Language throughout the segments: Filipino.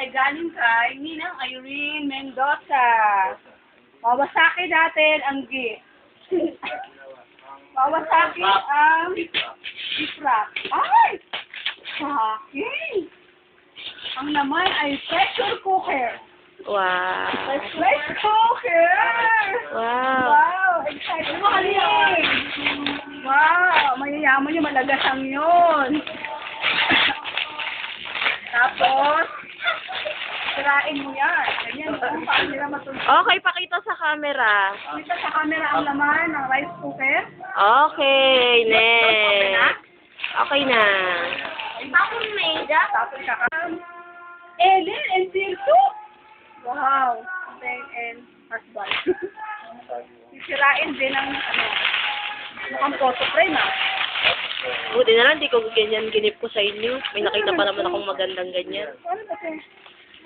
ay galing kay Ninang Irene Mendoza. Mawasaki natin ang gift. Mawasaki ang gift wrap. Ay! Sa akin! Ang naman ay pressure cooker. Wow. Pressure cooker! Wow. Wow! Excited mo halin! Wow! Mayayaman yung malagasang yun. Tapos, sirain mo yan. Ganyan, kung paano nila matulog. Okay, pakita sa camera. Dito sa camera ang laman ng rice cooker. Okay, next. Okay na. Tapos mega. Tapos kakam. Ellen and Tirso. Wow. And husband. Sisirain din ang mukhang photo frame Buti na lang, di ko ganyan ginip ko sa inyo. May nakita pa naman akong magandang ganyan. Ano ba ito?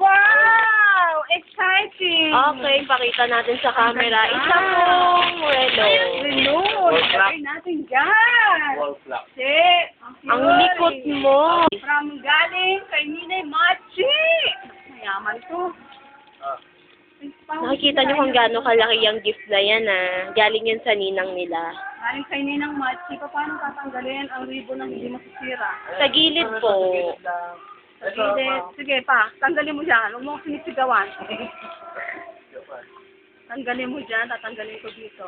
Wow! Exciting! Okay, pakita natin sa camera. Isa pong relo. Reload! Lagay natin dyan! Sit! Ang likot mo. From galing kay Ninay Machi! Mayaman to. Nakikita niyo kung gaano kalaki ang gift na yan, ah. Galing yan sa ninang nila. Galing kay Ninang Machi, paano tatanggalin ang ribbon ng hindi masisira? Sa gilid po. Sige pa, tanggalin mo dyan. Huwag mo sinisigawan. Tanggalin mo dyan, tatanggalin ko dito.